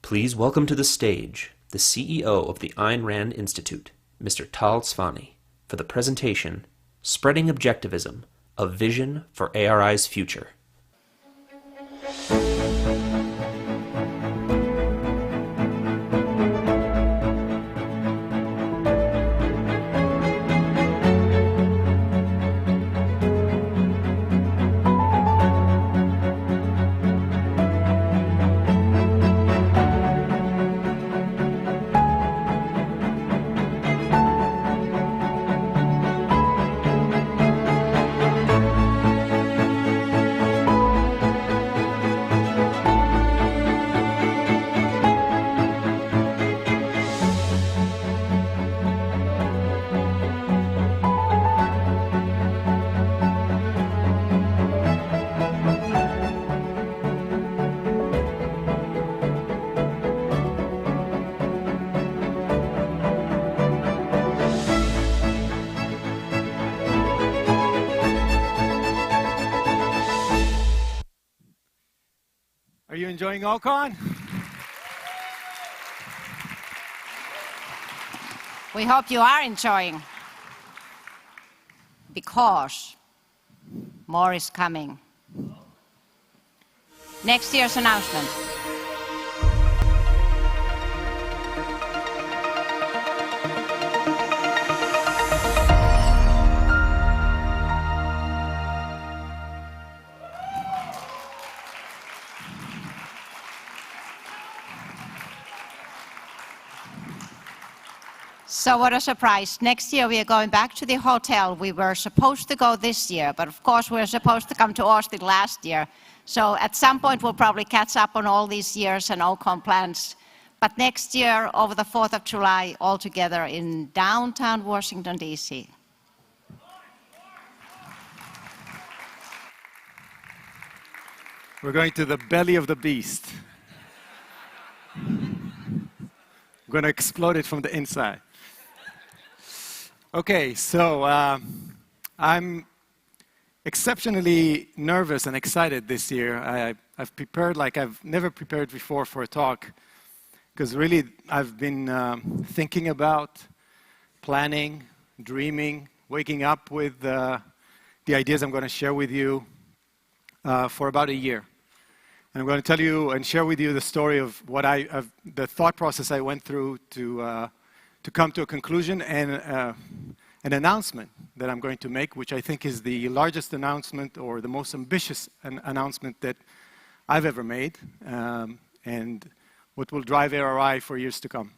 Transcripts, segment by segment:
Please welcome to the stage the CEO of the Ayn Rand Institute, Mr. Tal Tsfany, for the presentation, Spreading Objectivism, A Vision for ARI's Future. Are you enjoying OCON? We hope you are enjoying, because more is coming. Next year's announcement. So what a surprise. Next year we are going back to the hotel. We were supposed to go this year, but of course we were supposed to come to Austin last year. So at some point we'll probably catch up on all these years and OCON plans. But next year, over the 4th of July, all together in downtown Washington, D.C. We're going to the belly of the beast. I'm going to explode it from the inside. Okay, so I'm exceptionally nervous and excited this year. I've prepared like I've never prepared before for a talk, because really I've been thinking about, planning, dreaming, waking up with the ideas I'm going to share with you for about a year. And I'm going to tell you and share with you the story of what the thought process I went through to come to a conclusion, and an announcement that I'm going to make, which I think is the largest announcement or the most ambitious announcement that I've ever made, and what will drive ARI for years to come.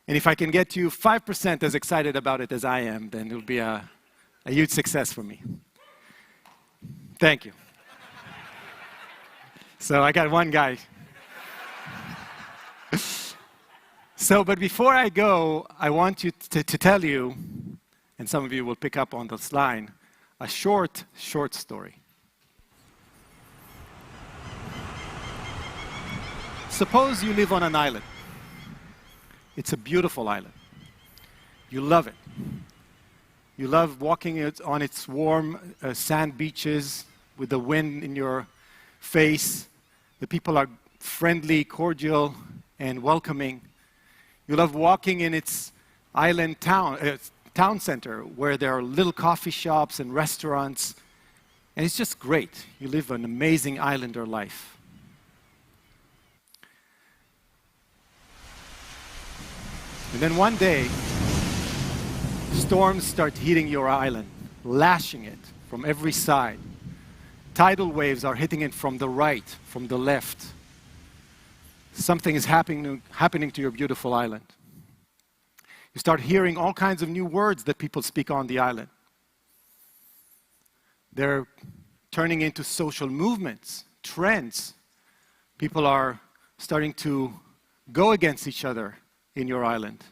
And if I can get you 5% as excited about it as I am, then it'll be a huge success for me. Thank you. So I got one guy. But before I go, I want you to tell you, and some of you will pick up on this line, a short story. Suppose you live on an island. It's a beautiful island. You love it. You love walking on its warm sand beaches with the wind in your face. The people are friendly, cordial, and welcoming. You love walking in its island town center, where there are little coffee shops and restaurants, and it's just great. You live an amazing islander life. And then one day, storms start hitting your island, lashing it from every side. Tidal waves are hitting it from the right, from the left. Something is happening to your beautiful island. You start hearing all kinds of new words that people speak on the island. They're turning into social movements, trends. People are starting to go against each other in your island.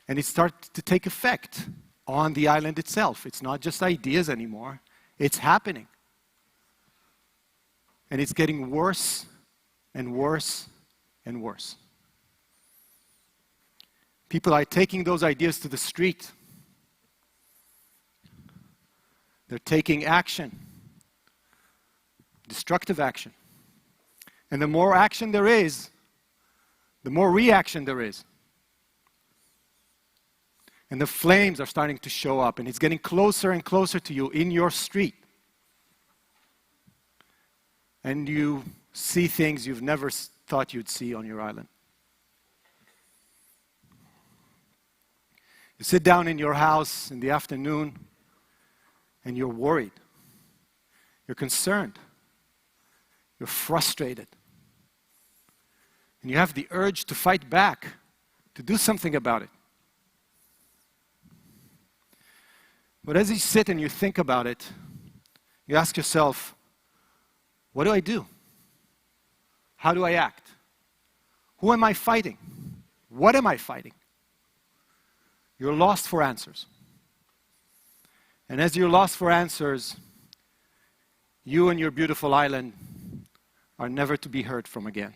And it starts to take effect on the island itself. It's not just ideas anymore. It's happening. And it's getting worse and worse and worse. People are taking those ideas to the street. They're taking action, destructive action. And the more action there is, the more reaction there is. And the flames are starting to show up, and it's getting closer and closer to you in your street. And you see things you've never thought you'd see on your island. You sit down in your house in the afternoon, and you're worried. You're concerned. You're frustrated. And you have the urge to fight back, to do something about it. But as you sit and you think about it, you ask yourself, what do I do? How do I act? Who am I fighting? What am I fighting? You're lost for answers. And as you're lost for answers, you and your beautiful island are never to be heard from again.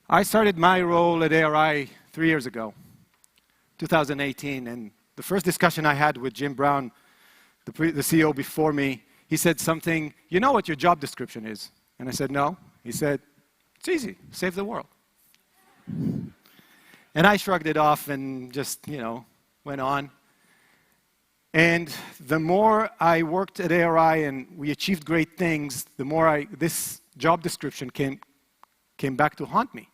I started my role at ARI 3 years ago, 2018, and the first discussion I had with Jim Brown, the CEO before me, he said something, you know what your job description is? And I said, no. He said, it's easy, save the world. And I shrugged it off and just, went on. And the more I worked at ARI and we achieved great things, the more this job description came back to haunt me.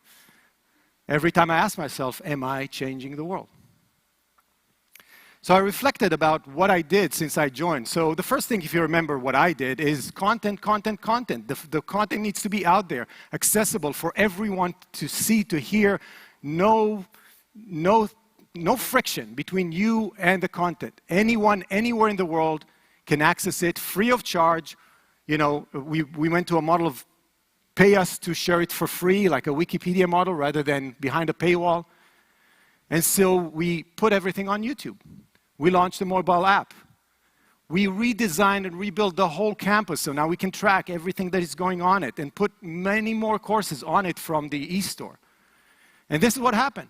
Every time I asked myself, am I changing the world? So I reflected about what I did since I joined. So the first thing, if you remember what I did, is content. The content needs to be out there, accessible for everyone to see, to hear. No friction between you and the content. Anyone, anywhere in the world can access it free of charge. We went to a model of pay us to share it for free, like a Wikipedia model, rather than behind a paywall. And so we put everything on YouTube. We launched a mobile app. We redesigned and rebuilt the whole campus, so now we can track everything that is going on it and put many more courses on it from the e-store. And this is what happened.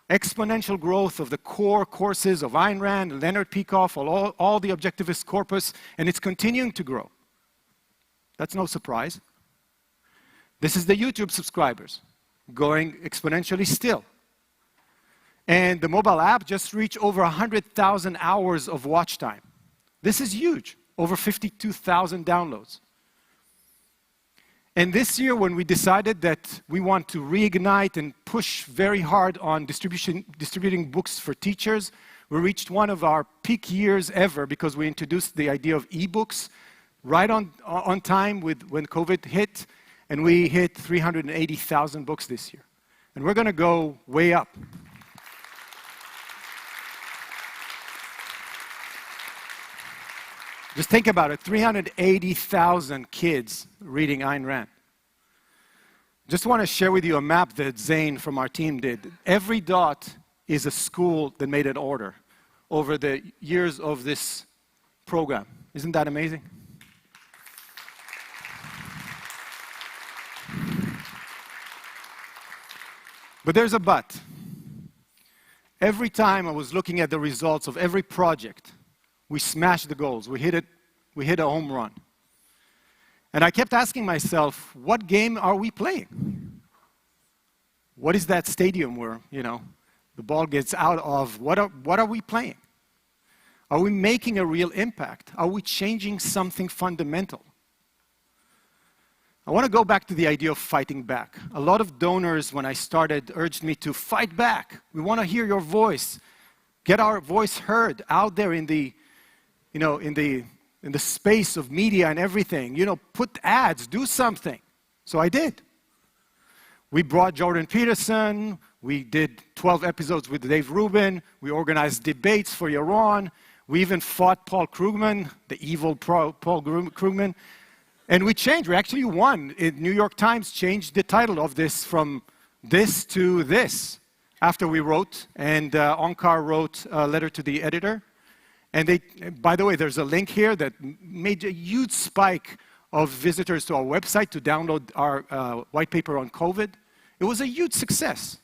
Exponential growth of the core courses of Ayn Rand, Leonard Peikoff, all the Objectivist corpus, and it's continuing to grow. That's no surprise. This is the YouTube subscribers, going exponentially still. And the mobile app just reached over 100,000 hours of watch time. This is huge, over 52,000 downloads. And this year, when we decided that we want to reignite and push very hard on distributing books for teachers, we reached one of our peak years ever because we introduced the idea of ebooks right on time when COVID hit, and we hit 380,000 books this year. And we're going to go way up. Just think about it, 380,000 kids reading Ayn Rand. Just want to share with you a map that Zane from our team did. Every dot is a school that made an order over the years of this program. Isn't that amazing? But there's a but. Every time I was looking at the results of every project, we smashed the goals. We hit a home run. And I kept asking myself, what game are we playing? What is that stadium where, the ball gets out of? What are we playing? Are we making a real impact? Are we changing something fundamental? I want to go back to the idea of fighting back. A lot of donors, when I started, urged me to fight back. We want to hear your voice. Get our voice heard out there in the space of media and everything. Put ads, do something. So I did. We brought Jordan Peterson. We did 12 episodes with Dave Rubin. We organized debates for Iran. We even fought Paul Krugman, the evil Paul Krugman. And we changed. We actually won. New York Times changed the title of this from this to this after we wrote. And Onkar wrote a letter to the editor. And by the way, there's a link here that made a huge spike of visitors to our website to download our white paper on COVID. It was a huge success.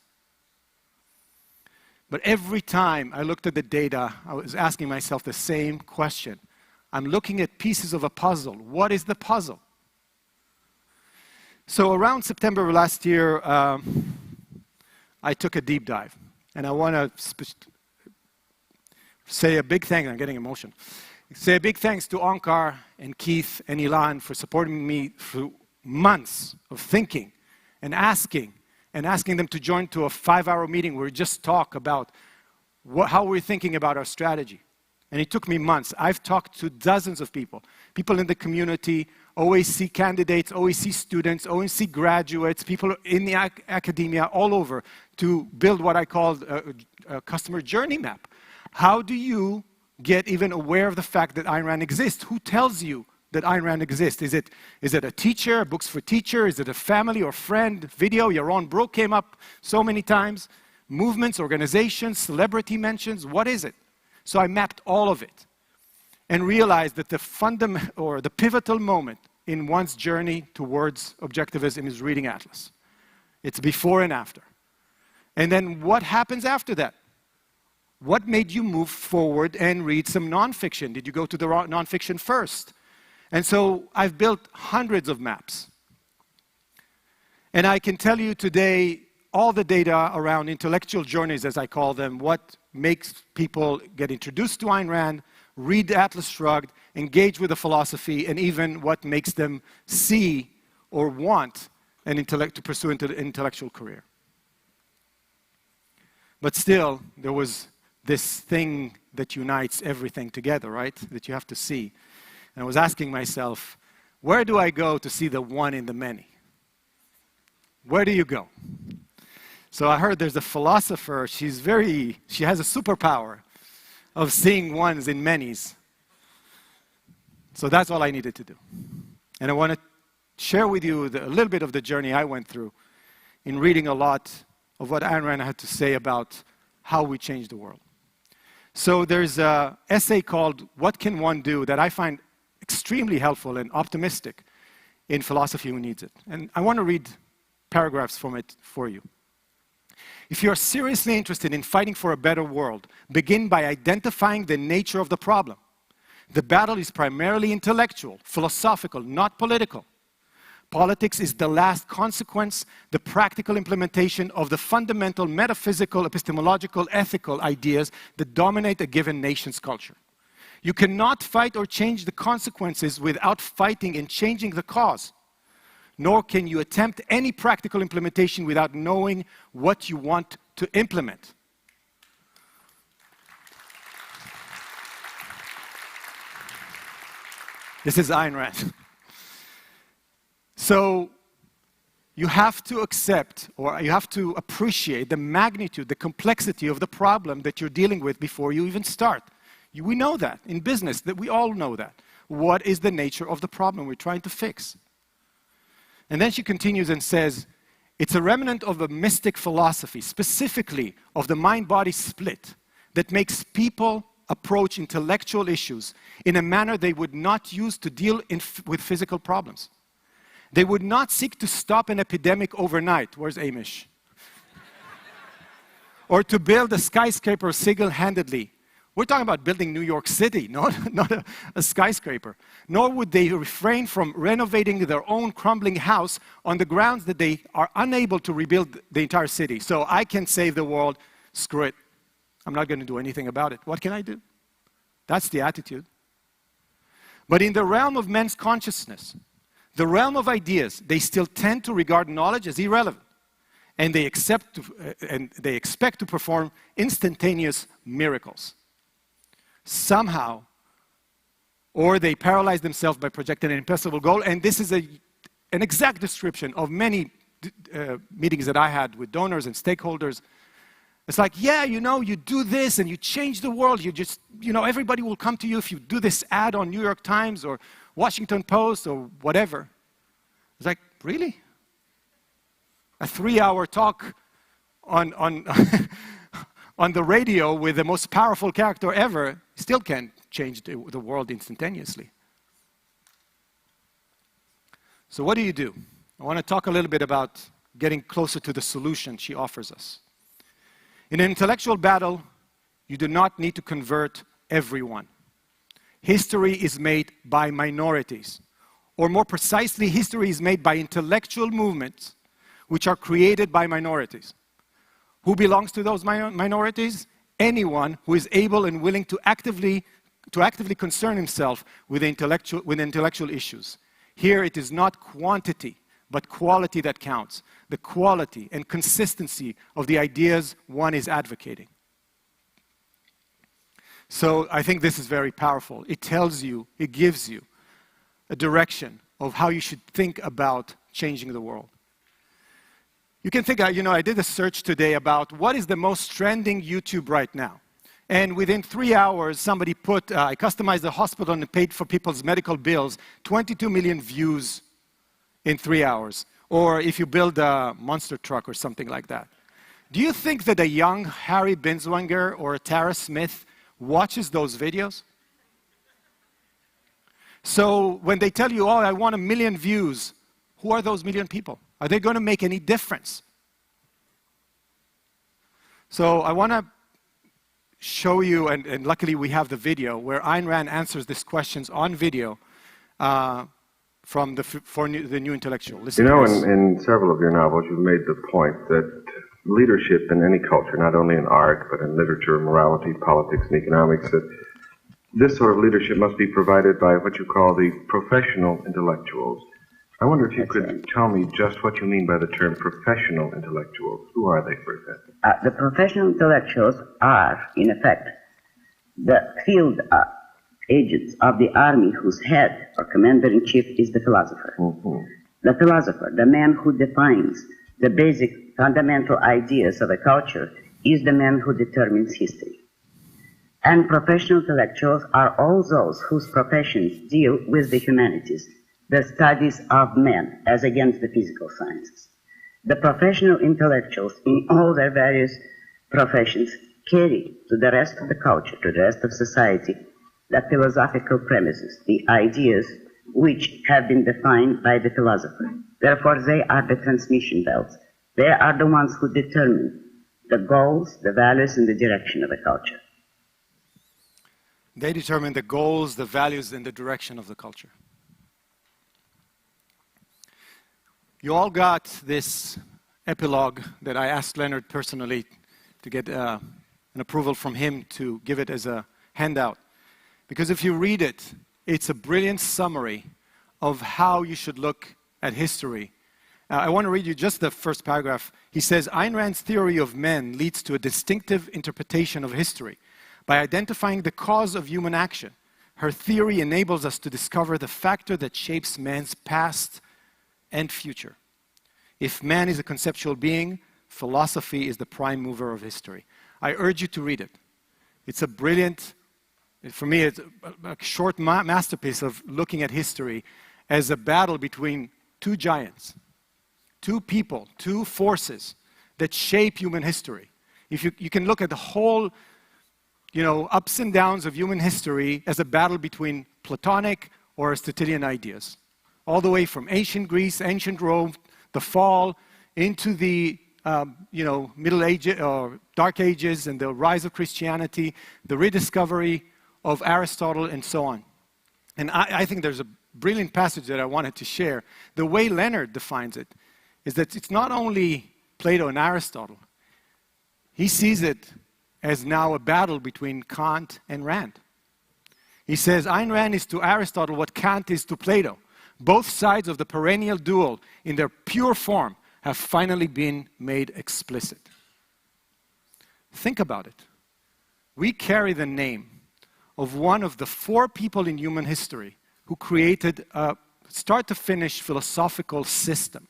But every time I looked at the data, I was asking myself the same question. I'm looking at pieces of a puzzle. What is the puzzle? So around September of last year, I took a deep dive. And I want to say a big thanks, I'm getting emotional. Say a big thanks to Onkar and Keith and Ilan for supporting me through months of thinking and asking them to join to a 5-hour meeting where we just talk about how we're thinking about our strategy. And it took me months. I've talked to dozens of people in the community, OAC candidates, OAC students, OAC graduates, people in the academia, all over, to build what I call a customer journey map. How do you get even aware of the fact that Ayn Rand exists? Who tells you that Ayn Rand exists? Is it a teacher, books for teachers? Is it a family or friend? Video, Yaron Brook came up so many times. Movements, organizations, celebrity mentions, what is it? So I mapped all of it and realized that the pivotal moment in one's journey towards objectivism is reading Atlas. It's before and after. And then what happens after that? What made you move forward and read some nonfiction? Did you go to the nonfiction first? And so I've built hundreds of maps. And I can tell you today all the data around intellectual journeys, as I call them, what makes people get introduced to Ayn Rand, read Atlas Shrugged, engage with the philosophy, and even what makes them see or want to pursue an intellectual career. But still, there was this thing that unites everything together, right? That you have to see. And I was asking myself, where do I go to see the one in the many? Where do you go? So I heard there's a philosopher, she has a superpower of seeing ones in manys. So that's all I needed to do. And I want to share with you a little bit of the journey I went through in reading a lot of what Ayn Rand had to say about how we change the world. So there's an essay called What Can One Do that I find extremely helpful and optimistic in Philosophy Who Needs It. And I want to read paragraphs from it for you. If you're seriously interested in fighting for a better world, begin by identifying the nature of the problem. The battle is primarily intellectual, philosophical, not political. Politics is the last consequence, the practical implementation of the fundamental metaphysical, epistemological, ethical ideas that dominate a given nation's culture. You cannot fight or change the consequences without fighting and changing the cause. Nor can you attempt any practical implementation without knowing what you want to implement. This is Ayn Rand. So you have to accept, or you have to appreciate the magnitude, the complexity of the problem that you're dealing with before you even start. We know that in business, that we all know that. What is the nature of the problem we're trying to fix? And then she continues and says, it's a remnant of a mystic philosophy, specifically of the mind-body split, that makes people approach intellectual issues in a manner they would not use to deal with physical problems. They would not seek to stop an epidemic overnight. Where's Amish? Or to build a skyscraper single-handedly. We're talking about building New York City, not a skyscraper. Nor would they refrain from renovating their own crumbling house on the grounds that they are unable to rebuild the entire city. So I can save the world, screw it. I'm not going to do anything about it. What can I do? That's the attitude. But in the realm of men's consciousness, the realm of ideas, they still tend to regard knowledge as irrelevant. And they expect to perform instantaneous miracles. Somehow, or they paralyze themselves by projecting an impossible goal. And this is an exact description of many meetings that I had with donors and stakeholders. It's like, yeah, you know, you do this and you change the world. You just, you know, everybody will come to you if you do this ad on New York Times or Washington Post or whatever. It's like, really? A 3-hour talk on on the radio with the most powerful character ever still can't change the world instantaneously. So what do you do? I want to talk a little bit about getting closer to the solution she offers us. In an intellectual battle, you do not need to convert everyone. History is made by minorities, or more precisely, history is made by intellectual movements which are created by minorities. Who belongs to those minorities? Anyone who is able and willing to actively concern himself with intellectual issues. Here it is not quantity, but quality that counts. The quality and consistency of the ideas one is advocating. So I think this is very powerful. It tells you, it gives you a direction of how you should think about changing the world. You can think, I did a search today about what is the most trending YouTube right now. And within 3 hours, somebody put, I customized the hospital and paid for people's medical bills, 22 million views in 3 hours. Or if you build a monster truck or something like that. Do you think that a young Harry Binswanger or a Tara Smith watches those videos? So when they tell you, oh, I want 1 million views, who are those million people? Are they going to make any difference? So I want to show you, and luckily we have the video, where Ayn Rand answers these questions on video for the New Intellectual. Listen, you know, in several of your novels, you've made the point that leadership in any culture, not only in art, but in literature, morality, politics, and economics, that this sort of leadership must be provided by what you call the professional intellectuals. I wonder if you could tell me just what you mean by the term professional intellectuals. Who are they, for example? The professional intellectuals are, in effect, the field agents of the army whose head or commander-in-chief is the philosopher. Mm-hmm. The philosopher, the man who defines the basic fundamental ideas of a culture, is the man who determines history. And professional intellectuals are all those whose professions deal with the humanities, the studies of men as against the physical sciences. The professional intellectuals in all their various professions carry to the rest of the culture, to the rest of society, the philosophical premises, the ideas which have been defined by the philosopher. Therefore, they are the transmission belts. They are the ones who determine the goals, the values, and the direction of a culture. They determine the goals, the values, and the direction of the culture. You all got this epilogue that I asked Leonard personally to get an approval from him to give it as a handout. Because if you read it, it's a brilliant summary of how you should look at history. I want to read you just the first paragraph. He says, Ayn Rand's theory of men leads to a distinctive interpretation of history. By identifying the cause of human action, her theory enables us to discover the factor that shapes man's past and future. If man is a conceptual being, philosophy is the prime mover of history. I urge you to read it. It's a brilliant, for me, it's a short masterpiece of looking at history as a battle between two giants, two people, two forces that shape human history. If you can look at the whole, ups and downs of human history as a battle between Platonic or Aristotelian ideas. All the way from ancient Greece, ancient Rome, the fall, into the Middle Ages or Dark Ages and the rise of Christianity, the rediscovery of Aristotle, and so on. And I think there's a brilliant passage that I wanted to share. The way Leonard defines it is that it's not only Plato and Aristotle. He sees it as now a battle between Kant and Rand. He says, Ayn Rand is to Aristotle what Kant is to Plato. Both sides of the perennial duel, in their pure form, have finally been made explicit. Think about it. We carry the name of one of the 4 people in human history who created a start-to-finish philosophical system.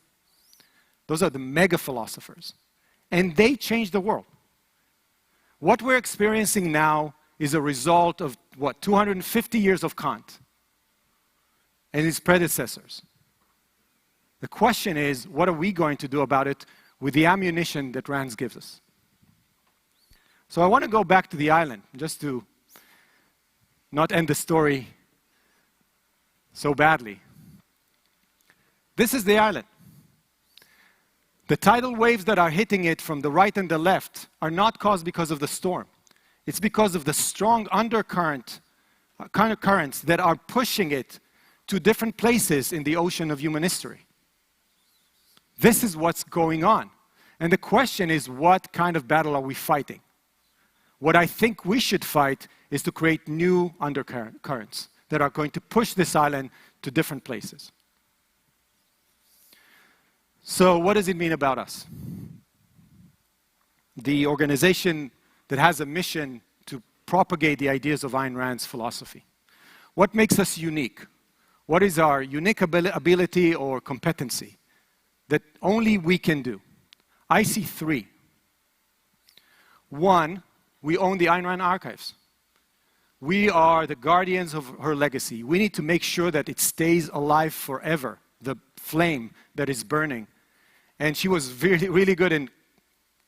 Those are the mega philosophers. And they changed the world. What we're experiencing now is a result of, 250 years of Kant and his predecessors. The question is, what are we going to do about it with the ammunition that Rand gives us? So I want to go back to the island, just to not end the story so badly. This is the island. The tidal waves that are hitting it from the right and the left are not caused because of the storm. It's because of the strong undercurrents that are pushing it to different places in the ocean of human history. This is what's going on. And the question is, what kind of battle are we fighting? What I think we should fight is to create new undercurrents that are going to push this island to different places. So what does it mean about us? The organization that has a mission to propagate the ideas of Ayn Rand's philosophy. What makes us unique? What is our unique ability or competency that only we can do? I see three. One, we own the Ayn Rand archives. We are the guardians of her legacy. We need to make sure that it stays alive forever, the flame that is burning. And she was really, really good in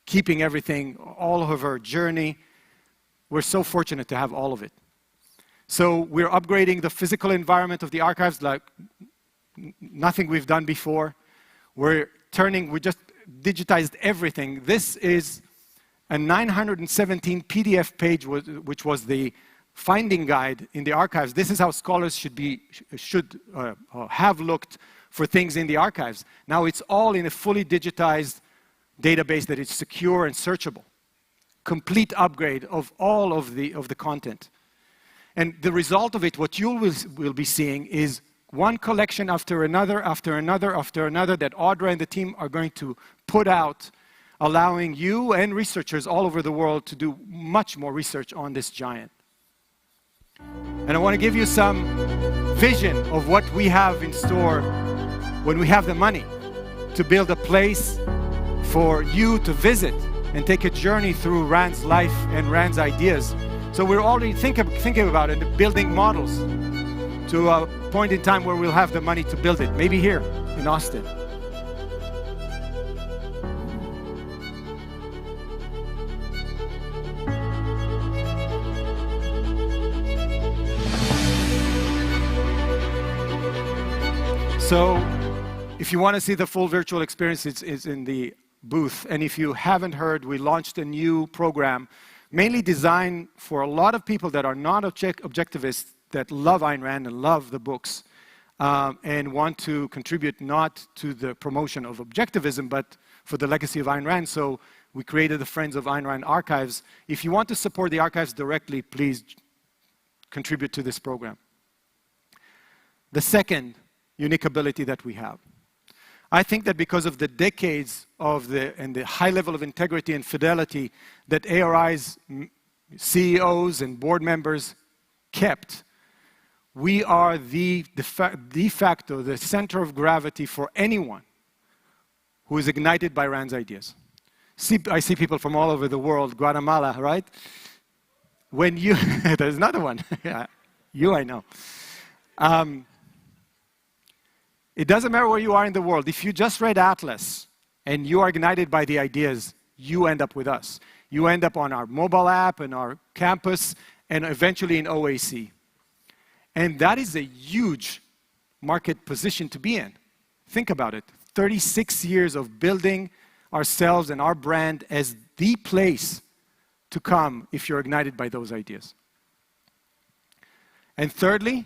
keeping everything, all of her journey. We're so fortunate to have all of it. So we're upgrading the physical environment of the archives like nothing we've done before. We just digitized everything. This is a 917 PDF page, which was the finding guide in the archives. This is how scholars should have looked for things in the archives. Now it's all in a fully digitized database that is secure and searchable. Complete upgrade of all of the content. And the result of it, what you will be seeing is one collection after another, after another, after another, that Audra and the team are going to put out, allowing you and researchers all over the world to do much more research on this giant. And I want to give you some vision of what we have in store when we have the money to build a place for you to visit and take a journey through Rand's life and Rand's ideas. So we're already thinking about it, building models to a point in time where we'll have the money to build it, maybe here in Austin. So if you want to see the full virtual experience, it's in the booth. And if you haven't heard, we launched a new program mainly designed for a lot of people that are not objectivists, that love Ayn Rand and love the books, and want to contribute not to the promotion of objectivism, but for the legacy of Ayn Rand. So we created the Friends of Ayn Rand Archives. If you want to support the archives directly, please contribute to this program. The second unique ability that we have. I think that because of the decades and the high level of integrity and fidelity that ARI's CEOs and board members kept, we are de facto the center of gravity for anyone who is ignited by Rand's ideas. I see people from all over the world, Guatemala, right? When you, there's another one. You, I know. It doesn't matter where you are in the world. If you just read Atlas and you are ignited by the ideas, you end up with us. You end up on our mobile app and our campus and eventually in OAC. And that is a huge market position to be in. Think about it. 36 years of building ourselves and our brand as the place to come if you're ignited by those ideas. And thirdly,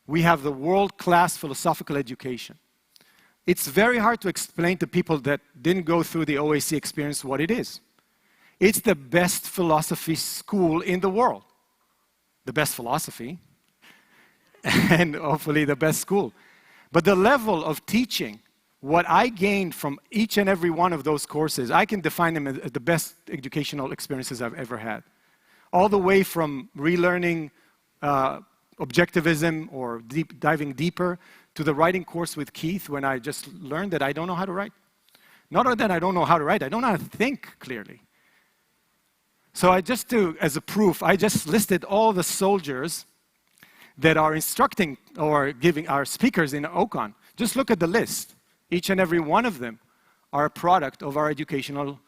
we have the world-class philosophical education. It's very hard to explain to people that didn't go through the OAC experience what it is. It's the best philosophy school in the world. The best philosophy, and hopefully the best school. But the level of teaching, what I gained from each and every one of those courses, I can define them as the best educational experiences I've ever had. All the way from relearning Objectivism or diving deeper to the writing course with Keith when I just learned that I don't know how to write. Not only that I don't know how to write, I don't know how to think clearly. So as a proof, I just listed all the soldiers that are instructing or giving our speakers in OCON. Just look at the list. Each and every one of them are a product of our educational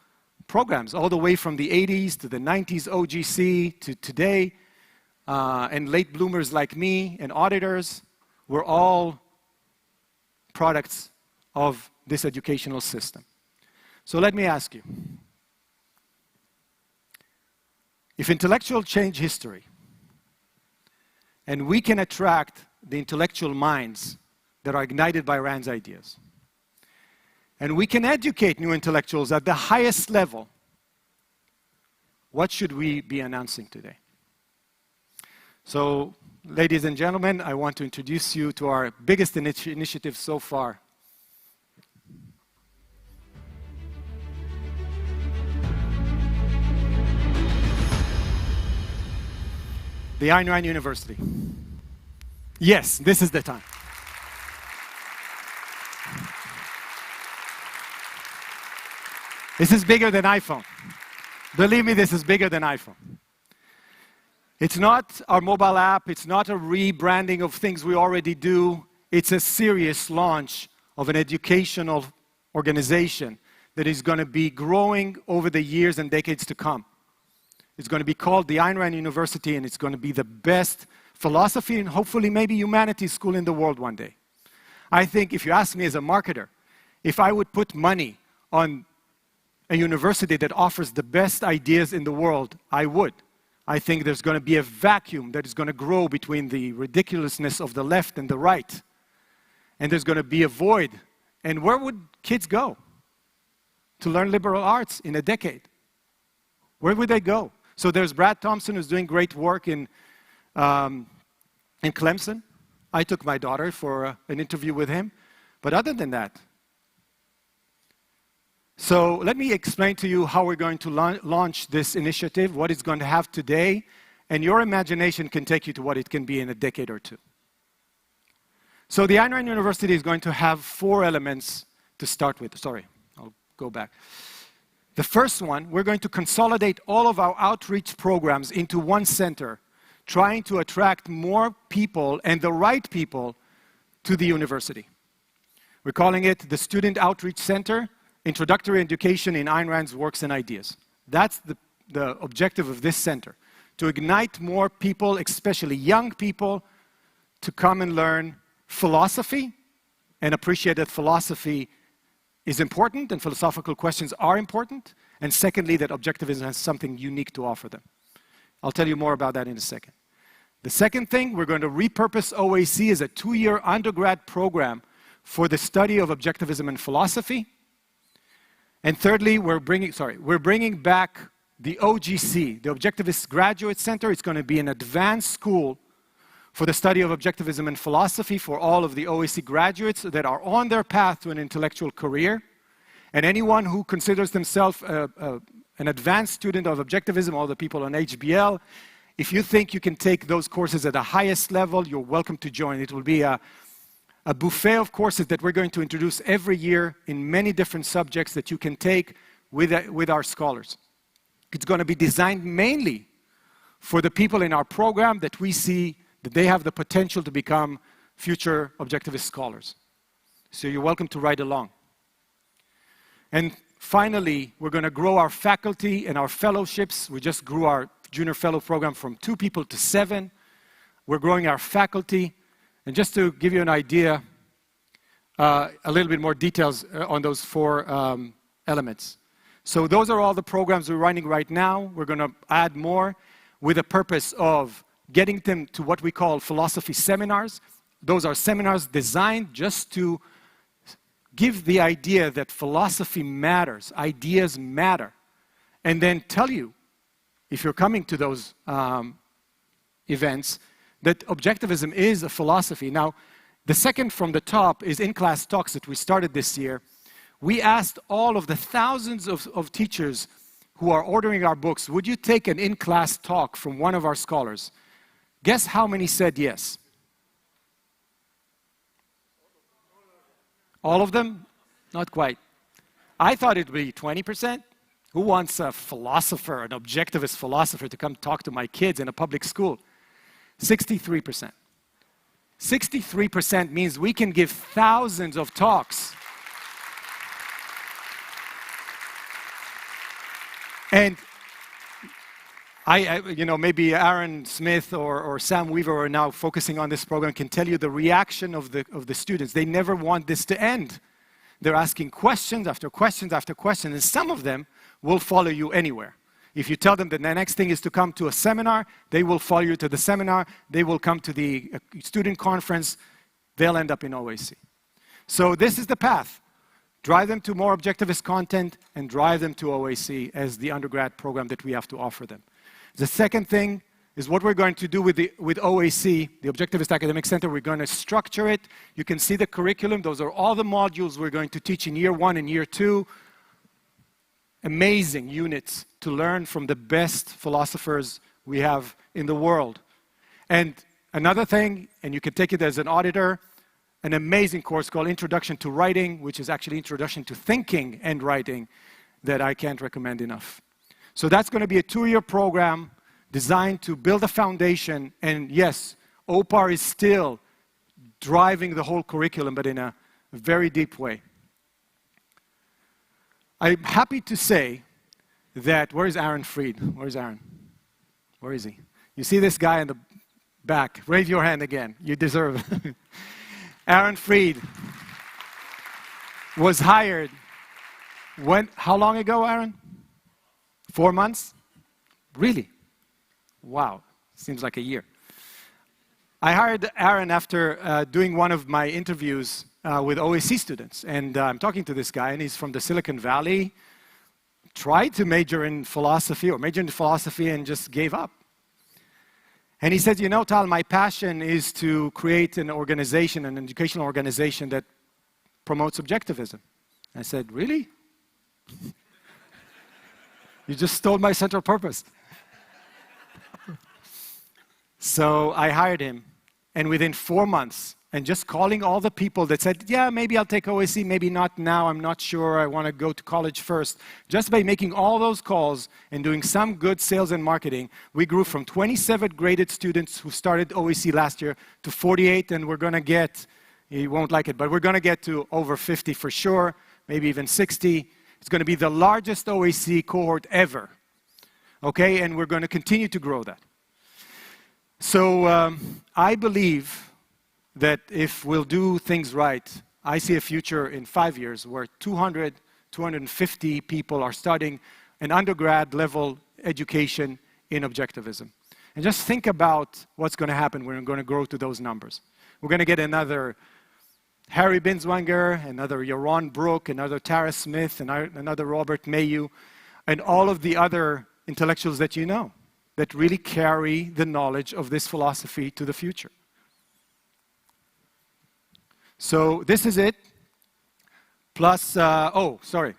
programs, all the way from the 80s to the 90s OGC to today. And late bloomers like me and auditors were all products of this educational system. So let me ask you, if intellectuals change history, and we can attract the intellectual minds that are ignited by Rand's ideas. And we can educate new intellectuals at the highest level. What should we be announcing today? So, ladies and gentlemen, I want to introduce you to our biggest initiative so far. The Ayn Rand University. Yes, this is the time. This is bigger than iPhone. Believe me, this is bigger than iPhone. It's not our mobile app, it's not a rebranding of things we already do. It's a serious launch of an educational organization that is going to be growing over the years and decades to come. It's going to be called the Ayn Rand University, and it's going to be the best philosophy and hopefully maybe humanities school in the world one day. I think if you ask me as a marketer, if I would put money on a university that offers the best ideas in the world, I would. I think there's going to be a vacuum that is going to grow between the ridiculousness of the left and the right. And there's going to be a void. And where would kids go to learn liberal arts in a decade? Where would they go? So there's Brad Thompson, who's doing great work in Clemson. I took my daughter for an interview with him. But other than that, so let me explain to you how we're going to launch this initiative, what it's going to have today, and your imagination can take you to what it can be in a decade or two. So the Ayn Rand University is going to have 4 elements to start with. Sorry, I'll go back. The first one, we're going to consolidate all of our outreach programs into one center, trying to attract more people and the right people to the university. We're calling it the Student Outreach Center, Introductory Education in Ayn Rand's Works and Ideas. That's the objective of this center, to ignite more people, especially young people, to come and learn philosophy and appreciate that philosophy is important and philosophical questions are important, and secondly, that objectivism has something unique to offer them. I'll tell you more about that in a second. The second thing, we're going to repurpose OAC as a 2-year undergrad program for the study of objectivism and philosophy. And thirdly, we're bringing back the OGC, the Objectivist Graduate Center. It's going to be an advanced school for the study of objectivism and philosophy for all of the OAC graduates that are on their path to an intellectual career. And anyone who considers themselves an advanced student of objectivism, all the people on HBL, if you think you can take those courses at the highest level, you're welcome to join. It will be a buffet of courses that we're going to introduce every year in many different subjects that you can take with our scholars. It's going to be designed mainly for the people in our program that we see that they have the potential to become future objectivist scholars. So you're welcome to ride along. And finally, we're going to grow our faculty and our fellowships. We just grew our junior fellow program from 2 people to 7. We're growing our faculty. And just to give you an idea, a little bit more details on those 4 elements. So those are all the programs we're running right now. We're going to add more with the purpose of getting them to what we call philosophy seminars. Those are seminars designed just to give the idea that philosophy matters, ideas matter, and then tell you, if you're coming to those events, that objectivism is a philosophy. Now, the second from the top is in-class talks that we started this year. We asked all of the thousands of teachers who are ordering our books, would you take an in-class talk from one of our scholars? Guess how many said yes? All of them? Not quite. I thought it would be 20%. Who wants a philosopher, an objectivist philosopher, to come talk to my kids in a public school? 63%. 63% means we can give thousands of talks. And maybe Aaron Smith or Sam Weaver are now focusing on this program can tell you the reaction of the students. They never want this to end. They're asking questions after questions after questions, and some of them will follow you anywhere. If you tell them that the next thing is to come to a seminar, they will follow you to the seminar, they will come to the student conference, they'll end up in OAC. So this is the path. Drive them to more objectivist content and drive them to OAC as the undergrad program that we have to offer them. The second thing is what we're going to do with OAC, the Objectivist Academic Center. We're going to structure it. You can see the curriculum. Those are all the modules we're going to teach in year 1 and year 2. Amazing units to learn from the best philosophers we have in the world. And another thing, and you can take it as an auditor, an amazing course called Introduction to Writing, which is actually Introduction to Thinking and Writing, that I can't recommend enough. So that's going to be a 2-year program designed to build a foundation. And yes, OPAR is still driving the whole curriculum, but in a very deep way. I'm happy to say that, where is Aaron Freed? Where's Aaron? Where is he? You see this guy in the back? Raise your hand again. You deserve it. Aaron Freed was hired how long ago, Aaron? 4 months? Really? Wow, seems like a year. I hired Aaron after doing one of my interviews with OAC students. And I'm talking to this guy, and he's from the Silicon Valley, tried to major in philosophy, or majored in philosophy, and just gave up. And he said, you know, Tal, my passion is to create an organization, an educational organization that promotes objectivism. I said, really? You just stole my central purpose. So I hired him, and within 4 months, and just calling all the people that said, yeah, maybe I'll take OAC, maybe not now, I'm not sure, I want to go to college first. Just by making all those calls and doing some good sales and marketing, we grew from 27 graded students who started OAC last year to 48, and we're going to get, you won't like it, but we're going to get to over 50 for sure, maybe even 60. It's going to be the largest OAC cohort ever, okay? And we're going to continue to grow that. So I believe that if we'll do things right, I see a future in 5 years where 200, 250 people are starting an undergrad level education in objectivism. And just think about what's going to happen when we're going to grow to those numbers. We're going to get another Harry Binswanger, another Yaron Brook, another Tara Smith, and another Robert Mayu, and all of the other intellectuals that you know that really carry the knowledge of this philosophy to the future. So this is it. Plus, oh, sorry.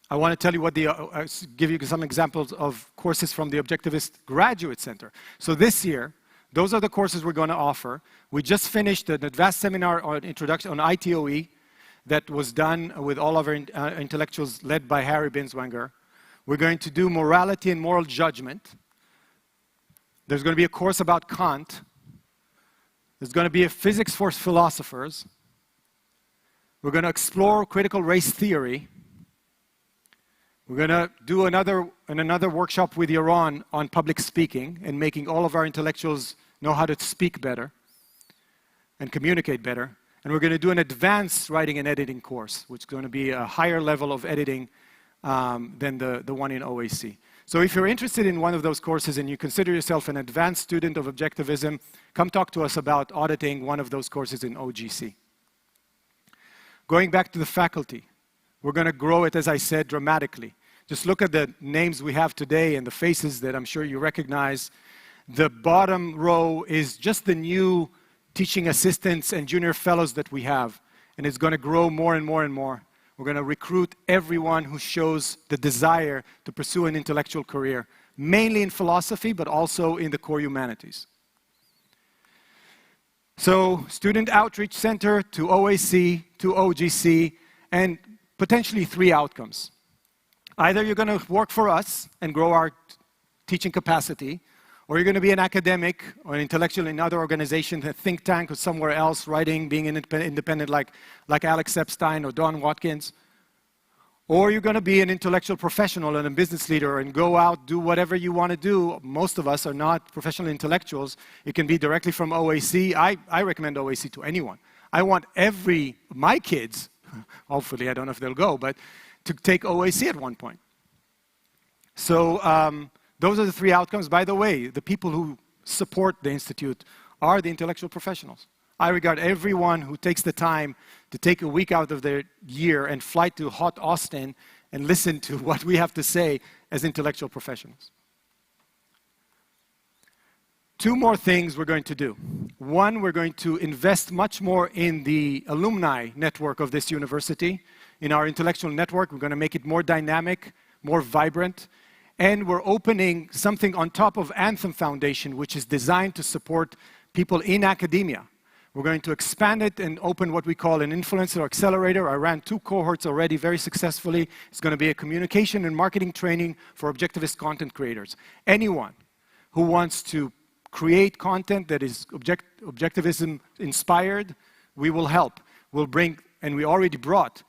I want to tell you what give you some examples of courses from the Objectivist Graduate Center. So this year, those are the courses we're going to offer. We just finished an advanced seminar on introduction on ITOE that was done with all of our intellectuals led by Harry Binswanger. We're going to do morality and moral judgment. There's going to be a course about Kant. There's going to be a physics for philosophers. We're going to explore critical race theory. We're going to do another workshop with Yaron on public speaking and making all of our intellectuals know how to speak better and communicate better. And we're going to do an advanced writing and editing course, which is going to be a higher level of editing than the one in OAC. So if you're interested in one of those courses and you consider yourself an advanced student of objectivism, come talk to us about auditing one of those courses in OGC. Going back to the faculty, we're going to grow it, as I said, dramatically. Just look at the names we have today and the faces that I'm sure you recognize. The bottom row is just the new teaching assistants and junior fellows that we have, and it's going to grow more and more and more. We're going to recruit everyone who shows the desire to pursue an intellectual career, mainly in philosophy, but also in the core humanities. So, Student Outreach Center to OAC, to OGC, and potentially 3 outcomes. Either you're going to work for us and grow our teaching capacity, or you're going to be an academic or an intellectual in another organization, a think tank or somewhere else, writing, being independent like Alex Epstein or Don Watkins. Or you're going to be an intellectual professional and a business leader and go out, do whatever you want to do. Most of us are not professional intellectuals. It can be directly from OAC. I recommend OAC to anyone. I want my kids, hopefully, I don't know if they'll go, but to take OAC at one point. So those are the three outcomes. By the way, the people who support the Institute are the intellectual professionals. I regard everyone who takes the time to take a week out of their year and fly to hot Austin and listen to what we have to say as intellectual professionals. Two more things we're going to do. One, we're going to invest much more in the alumni network of this university. In our intellectual network, we're going to make it more dynamic, more vibrant. And we're opening something on top of Anthem Foundation, which is designed to support people in academia. We're going to expand it and open what we call an influencer accelerator. I ran 2 cohorts already very successfully. It's going to be a communication and marketing training for Objectivist content creators. Anyone who wants to create content that is Objectivism inspired, we will help. We'll bring, and we already brought,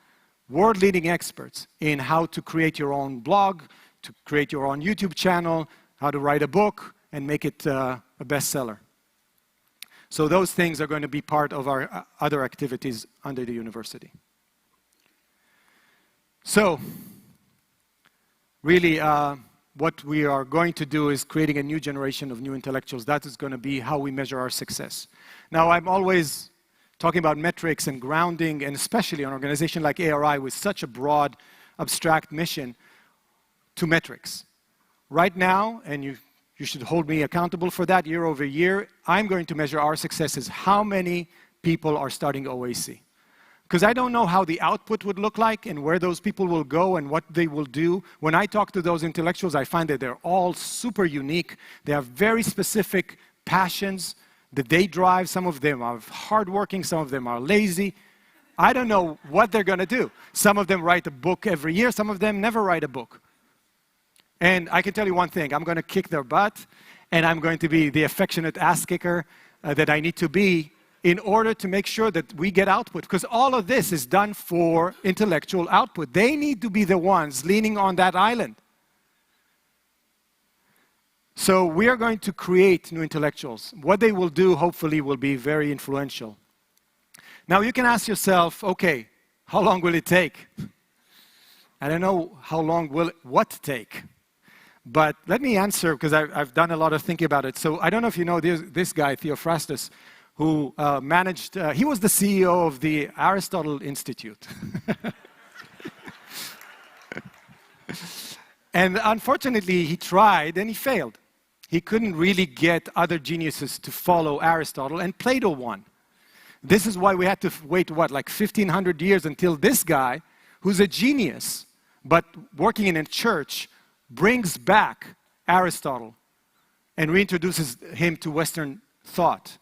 world-leading experts in how to create your own blog, to create your own YouTube channel, how to write a book, and make it a bestseller. So those things are going to be part of our other activities under the university. So, really, what we are going to do is creating a new generation of new intellectuals. That is going to be how we measure our success. Now, I'm always talking about metrics and grounding, and especially an organization like ARI with such a broad, abstract mission, to metrics. Right now, and you should hold me accountable for that year over year, I'm going to measure our success as how many people are starting OAC. Because I don't know how the output would look like and where those people will go and what they will do. When I talk to those intellectuals, I find that they're all super unique. They have very specific passions that they drive. Some of them are hardworking, some of them are lazy. I don't know what they're going to do. Some of them write a book every year, some of them never write a book. And I can tell you one thing, I'm going to kick their butt, and I'm going to be the affectionate ass-kicker that I need to be in order to make sure that we get output. Because all of this is done for intellectual output. They need to be the ones leaning on that island. So we are going to create new intellectuals. What they will do, hopefully, will be very influential. Now, you can ask yourself, okay, how long will it take? I don't know how long will what take. But let me answer, because I've done a lot of thinking about it. So I don't know if you know this guy, Theophrastus, who he was the CEO of the Aristotle Institute. And unfortunately, he tried and he failed. He couldn't really get other geniuses to follow Aristotle, and Plato won. This is why we had to wait, what, like 1,500 years until this guy, who's a genius, but working in a church, brings back Aristotle and reintroduces him to Western thought.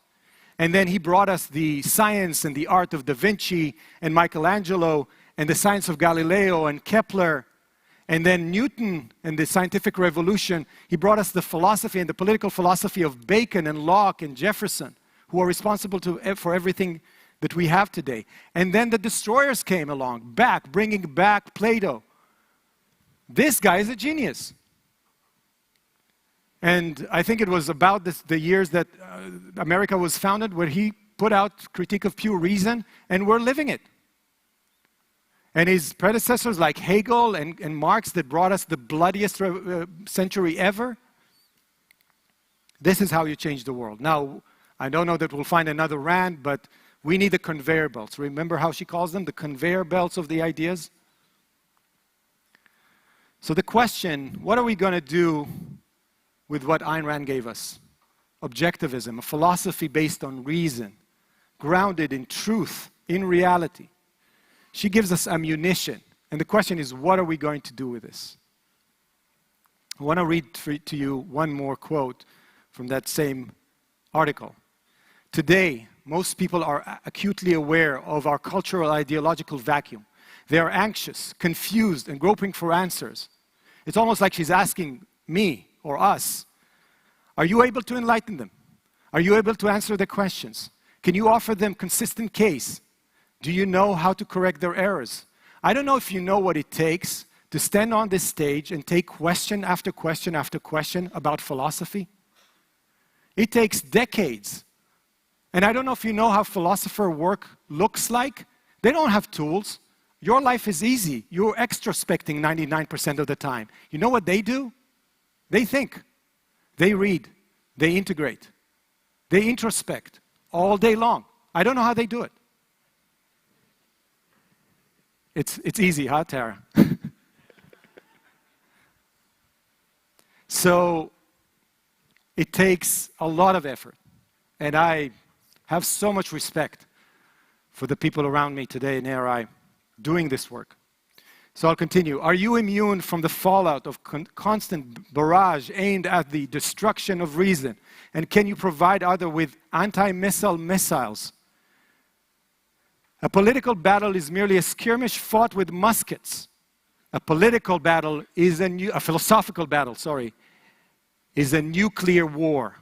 And then he brought us the science and the art of Da Vinci and Michelangelo and the science of Galileo and Kepler. And then Newton and the scientific revolution. He brought us the philosophy and the political philosophy of Bacon and Locke and Jefferson, who are responsible for everything that we have today. And then the destroyers came along, bringing back Plato. This guy is a genius. And I think it was about the years that America was founded where he put out Critique of Pure Reason, and we're living it. And his predecessors like Hegel and Marx that brought us the bloodiest century ever. This is how you change the world. Now, I don't know that we'll find another Rand, but we need the conveyor belts. Remember how she calls them? The conveyor belts of the ideas? So the question, what are we going to do with what Ayn Rand gave us? Objectivism, a philosophy based on reason, grounded in truth, in reality. She gives us ammunition. And the question is, what are we going to do with this? I want to read to you one more quote from that same article. Today, most people are acutely aware of our cultural ideological vacuum. They are anxious, confused, and groping for answers. It's almost like she's asking me or us, are you able to enlighten them? Are you able to answer their questions? Can you offer them consistent case? Do you know how to correct their errors? I don't know if you know what it takes to stand on this stage and take question after question after question about philosophy. It takes decades. And I don't know if you know how philosopher work looks like. They don't have tools. Your life is easy. You're extrospecting 99% of the time. You know what they do? They think. They read. They integrate. They introspect all day long. I don't know how they do it. It's easy, huh, Tara? So it takes a lot of effort. And I have so much respect for the people around me today in ARI doing this work. So I'll continue. Are you immune from the fallout of constant barrage aimed at the destruction of reason? And can you provide others with anti-missile missiles? A political battle is merely a skirmish fought with muskets. A political battle is a philosophical battle, is a nuclear war.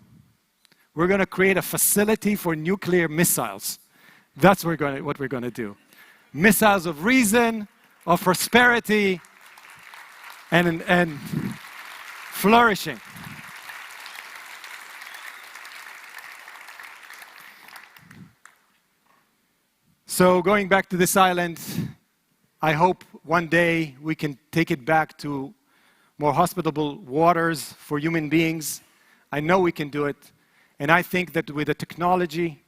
We're going to create a facility for nuclear missiles. That's what we're going to do. Missiles of reason, of prosperity, and flourishing. So going back to this island, I hope one day we can take it back to more hospitable waters for human beings. I know we can do it. And I think that with the technology,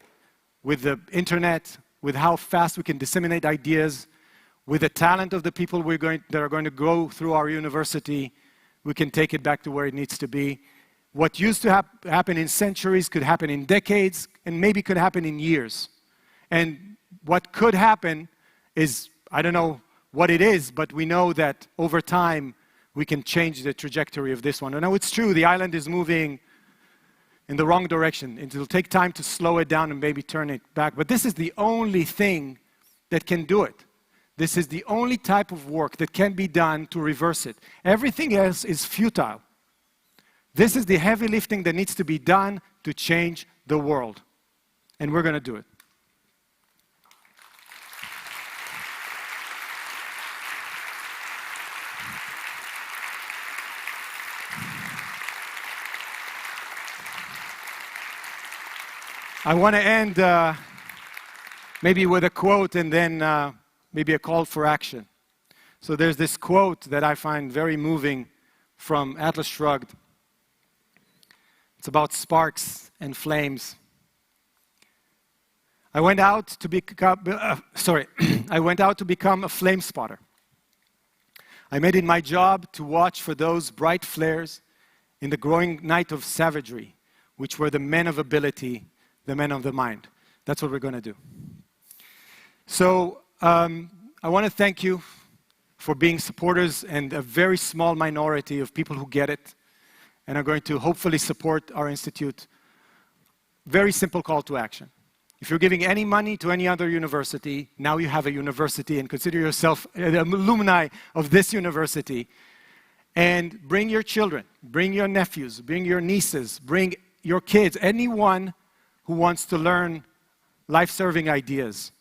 with the internet, with how fast we can disseminate ideas, with the talent of the people that are going to go through our university, we can take it back to where it needs to be. What used to happen in centuries could happen in decades, and maybe could happen in years. And what could happen is, I don't know what it is, but we know that over time, we can change the trajectory of this one. I know it's true, the island is moving in the wrong direction. It will take time to slow it down and maybe turn it back. But this is the only thing that can do it. This is the only type of work that can be done to reverse it. Everything else is futile. This is the heavy lifting that needs to be done to change the world. And we're going to do it. I want to end maybe with a quote and then maybe a call for action. So there's this quote that I find very moving from Atlas Shrugged. It's about sparks and flames. I went out to become a flame spotter. I made it my job to watch for those bright flares in the growing night of savagery, which were the men of ability, the men of the mind. That's what we're going to do. So I want to thank you for being supporters and a very small minority of people who get it and are going to hopefully support our institute. Very simple call to action. If you're giving any money to any other university, now you have a university and consider yourself an alumni of this university. And bring your children, bring your nephews, bring your nieces, bring your kids, anyone who wants to learn life-serving ideas,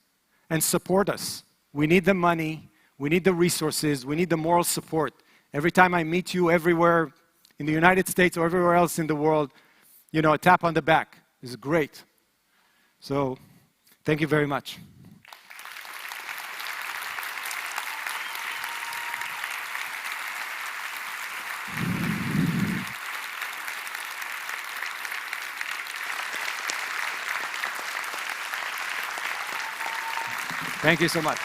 and support us. We need the money, we need the resources, we need the moral support. Every time I meet you everywhere in the United States or everywhere else in the world, you know, a tap on the back is great. So, thank you very much. Thank you so much.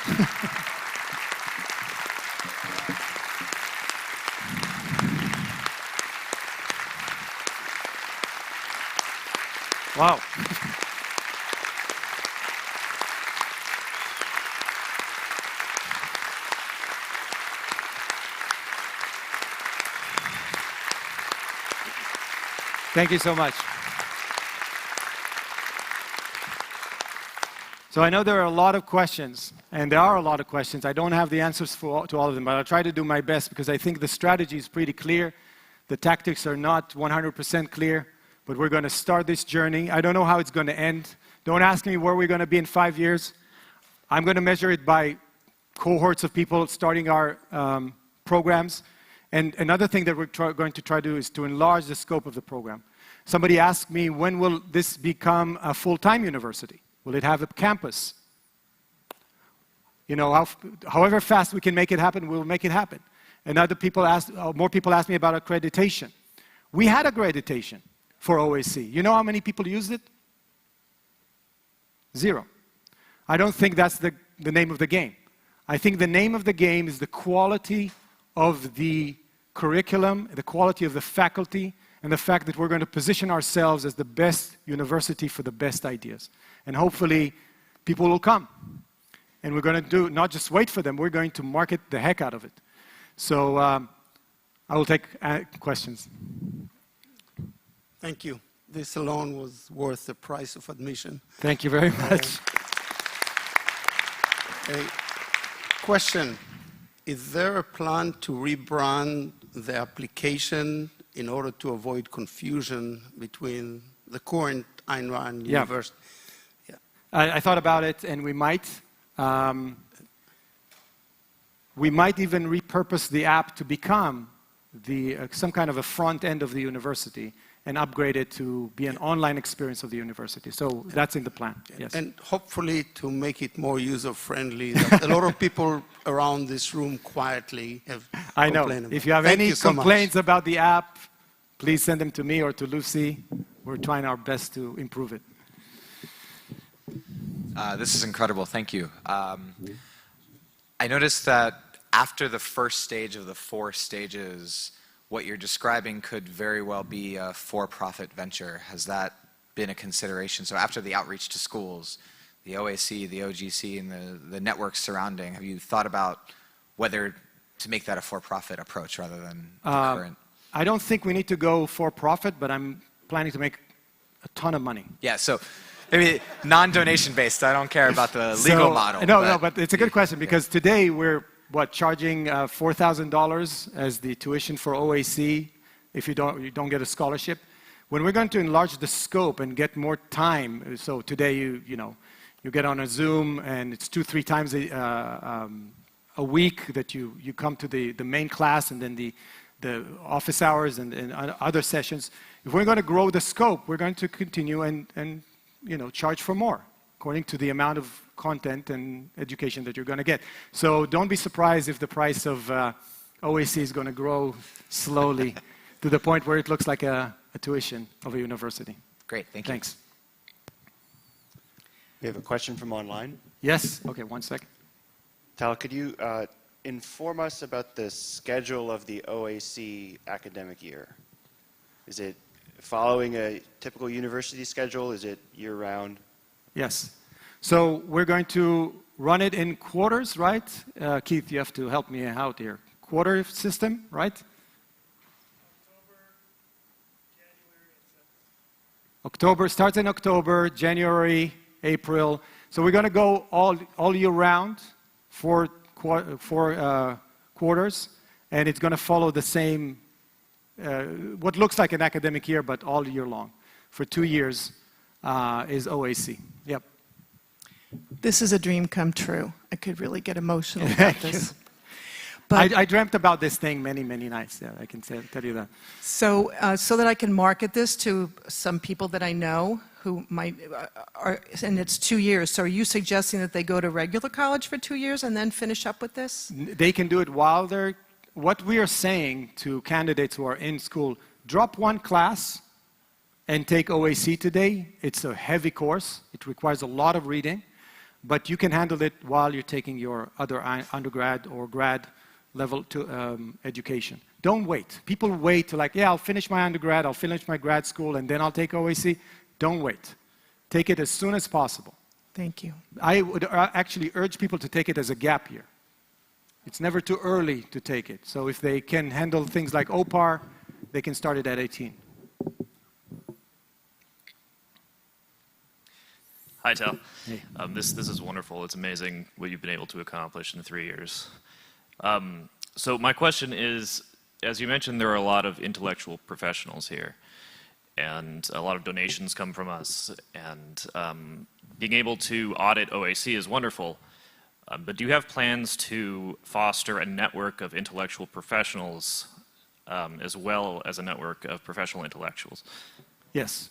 Wow. Thank you so much. So I know there are a lot of questions, and there are a lot of questions. I don't have the answers to all of them, but I'll try to do my best because I think the strategy is pretty clear. The tactics are not 100% clear, but we're going to start this journey. I don't know how it's going to end. Don't ask me where we're going to be in 5 years. I'm going to measure it by cohorts of people starting our programs. And another thing that we're going to try to do is to enlarge the scope of the program. Somebody asked me, when will this become a full-time university? Will it have a campus? You know, however fast we can make it happen, we'll make it happen. And more people ask me about accreditation. We had accreditation for OAC. You know how many people used it? 0. I don't think that's the name of the game. I think the name of the game is the quality of the curriculum, the quality of the faculty, and the fact that we're going to position ourselves as the best university for the best ideas. And hopefully, people will come. And we're going to not just wait for them, we're going to market the heck out of it. So I will take questions. Thank you. This alone was worth the price of admission. Thank you very much. A question. Is there a plan to rebrand the application in order to avoid confusion between the current Ayn Rand University? Yeah. I thought about it, and we might. We might even repurpose the app to become some kind of a front end of the university and upgrade it to be an online experience of the university. So that's in the plan, yes. And hopefully to make it more user-friendly. A lot of people around this room quietly have I know. complained about it. If you have any complaints about the app, please send them to me or to Lucy. We're trying our best to improve it. This is incredible. Thank you. I noticed that after the first stage of the 4 stages, what you're describing could very well be a for-profit venture. Has that been a consideration? So after the outreach to schools, the OAC, the OGC, and the networks surrounding, have you thought about whether to make that a for-profit approach rather than the current? I don't think we need to go for-profit, but I'm planning to make a ton of money. Yeah, so maybe non-donation based. I don't care about the legal model. No, but it's a good question because today we're charging $4,000 as the tuition for OAC if you don't get a scholarship. When we're going to enlarge the scope and get more time, so today you get on a Zoom and it's 2-3 times a week that you come to the main class and then the office hours and other sessions. If we're going to grow the scope, we're going to continue and charge for more according to the amount of content and education that you're going to get. So don't be surprised if the price of OAC is going to grow slowly to the point where it looks like a tuition of a university. Great, thank you. Thanks. We have a question from online. Yes? Okay, 1 second. Tal, could you inform us about the schedule of the OAC academic year? Is it following a typical university schedule? Is it year-round? Yes. So we're going to run it in quarters, right? Keith, you have to help me out here. Quarter system, right? October, starts in October, January, April. So we're going to go all year round for quarters, and it's going to follow the same, what looks like an academic year, but all year long. For 2 years is OAC. Yep. This is a dream come true. I could really get emotional about this. But I dreamt about this thing many, many nights. Yeah, I can tell you that. So, so that I can market this to some people that I know who might, and it's 2 years. So are you suggesting that they go to regular college for 2 years and then finish up with this? They can do it while they're, what we are saying to candidates who are in school, drop 1 class and take OAC today. It's a heavy course. It requires a lot of reading, but you can handle it while you're taking your other undergrad or grad level education. Don't wait. People wait to yeah, I'll finish my undergrad, I'll finish my grad school, and then I'll take OAC. Don't wait. Take it as soon as possible. Thank you. I would actually urge people to take it as a gap year. It's never too early to take it. So if they can handle things like OPAR, they can start it at 18. Hi, Tal. Hey. This is wonderful. It's amazing what you've been able to accomplish in 3 years. So my question is, as you mentioned, there are a lot of intellectual professionals here, and a lot of donations come from us, and being able to audit OAC is wonderful, but do you have plans to foster a network of intellectual professionals as well as a network of professional intellectuals? Yes.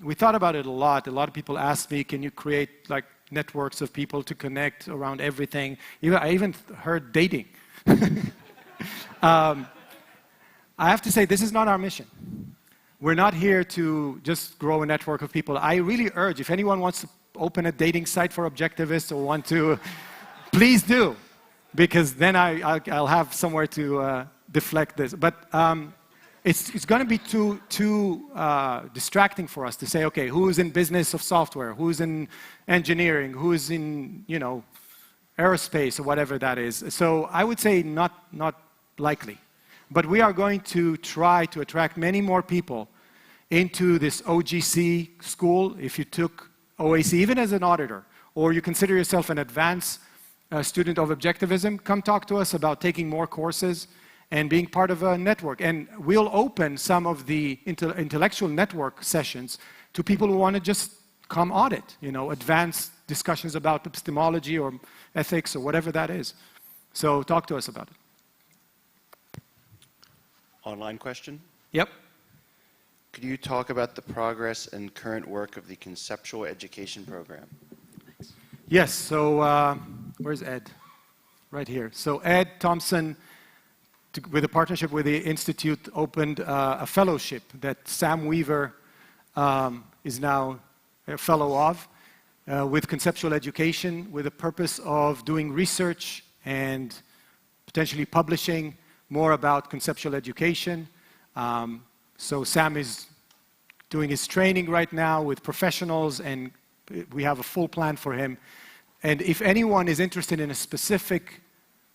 We thought about it a lot. A lot of people ask me, can you create networks of people to connect around everything. I even heard dating. I have to say, this is not our mission. We're not here to just grow a network of people. I really urge, if anyone wants to open a dating site for objectivists or want to, please do, because then I'll have somewhere to deflect this. But it's going to be too distracting for us to say, okay, who's in business of software, who's in engineering, who's in, you know, aerospace or whatever that is. So I would say not likely. But we are going to try to attract many more people into this OGC school. If you took OAC, even as an auditor, or you consider yourself an advanced student of Objectivism, come talk to us about taking more courses and being part of a network. And we'll open some of the intellectual network sessions to people who want to just come audit, you know, advanced discussions about epistemology or ethics or whatever that is. So talk to us about it. Online question? Yep. Could you talk about the progress and current work of the conceptual education program? Yes, so where's Ed? Right here. So Ed Thompson, with a partnership with the Institute, opened a fellowship that Sam Weaver is now a fellow of, with conceptual education, with the purpose of doing research and potentially publishing more about conceptual education. So Sam is doing his training right now with professionals, and we have a full plan for him. And if anyone is interested in a specific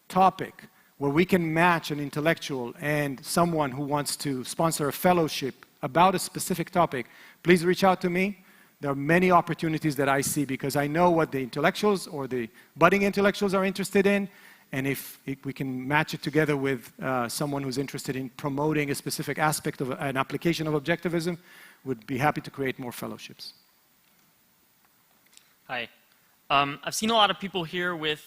topic where we can match an intellectual and someone who wants to sponsor a fellowship about a specific topic, please reach out to me. There are many opportunities that I see because I know what the intellectuals or the budding intellectuals are interested in. And if we can match it together with someone who's interested in promoting a specific aspect of an application of Objectivism, would be happy to create more fellowships. Hi. I've seen a lot of people here with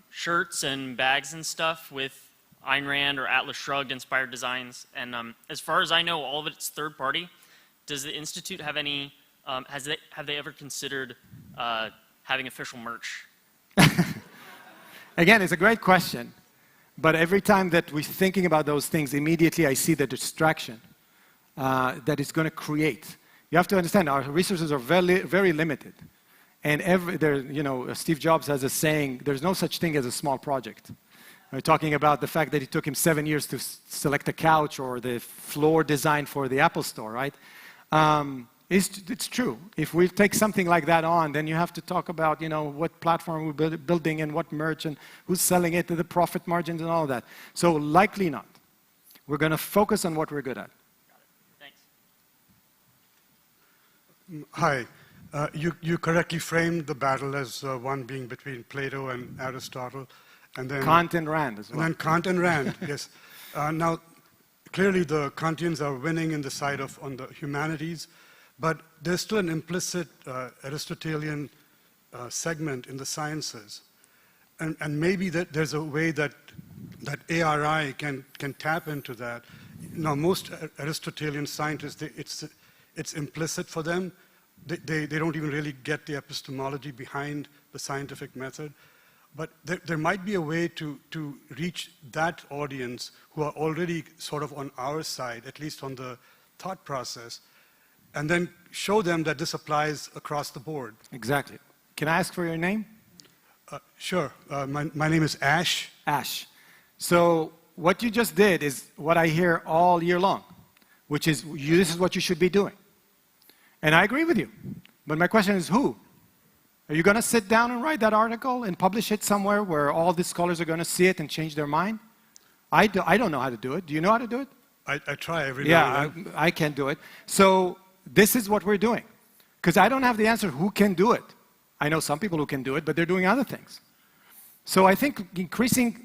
shirts and bags and stuff with Ayn Rand or Atlas Shrugged inspired designs. And as far as I know, all of it's third party. Does the Institute have any, have they ever considered having official merch? Again, it's a great question, but every time that we're thinking about those things, immediately I see the distraction that it's going to create. You have to understand, our resources are very, very limited. And you know, Steve Jobs has a saying, there's no such thing as a small project. We're talking about the fact that it took him 7 years to select a couch or the floor design for the Apple Store, right? It's true. If we take something like that on, then you have to talk about, you know, what platform we're building and what merch and who's selling it, the profit margins and all that. So likely not. We're going to focus on what we're good at. Got it. Thanks. Hi. You correctly framed the battle as one being between Plato and Aristotle, and then Kant and Rand as well. And then Kant and Rand, yes. Now, clearly the Kantians are winning in the side of on the humanities, but there's still an implicit Aristotelian segment in the sciences, and maybe that there's a way that ARI can tap into that. Now, most Aristotelian scientists, it's implicit for them. They don't even really get the epistemology behind the scientific method. But there might be a way to reach that audience who are already sort of on our side, at least on the thought process, and then show them that this applies across the board. Exactly. Can I ask for your name? Sure. My name is Ash. Ash. So what you just did is what I hear all year long, which is this is what you should be doing. And I agree with you. But my question is who? Are you going to sit down and write that article and publish it somewhere where all the scholars are going to see it and change their mind? I don't know how to do it. Do you know how to do it? I try every now and then. I can't do it. So this is what we're doing. Because I don't have the answer who can do it. I know some people who can do it, but they're doing other things. So I think